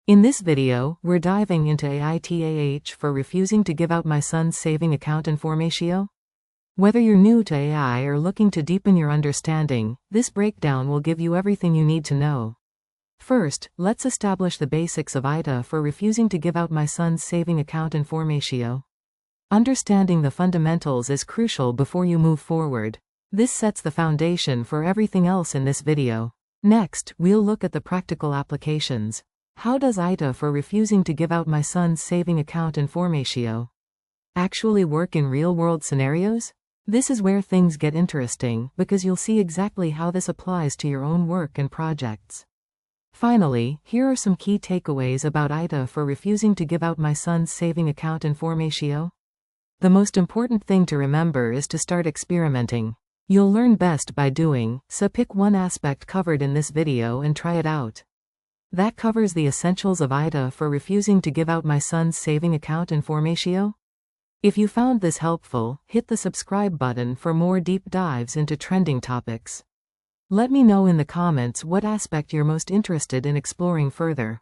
In this video, we're diving into AITAH for refusing to give out my son's saving account informatio. Whether you're new to AI or looking to deepen your understanding, this breakdown will give you everything you need to know. First, let's establish the basics of AITAH for refusing to give out my son's saving account informatio. Understanding the fundamentals is crucial before you move forward. This sets the foundation for everything else in this video. Next, we'll look at the practical applications. How does AITAH for refusing to give out my son's saving account informatio actually work in real-world scenarios? This is where things get interesting, because you'll see exactly how this applies to your own work and projects. Finally, here are some key takeaways about AITAH for refusing to give out my son's saving account informatio. The most important thing to remember is to start experimenting. You'll learn best by doing, so pick one aspect covered in this video and try it out. That covers the essentials of AITAH for refusing to give out my son's saving account informatio. If you found this helpful, hit the subscribe button for more deep dives into trending topics. Let me know in the comments what aspect you're most interested in exploring further.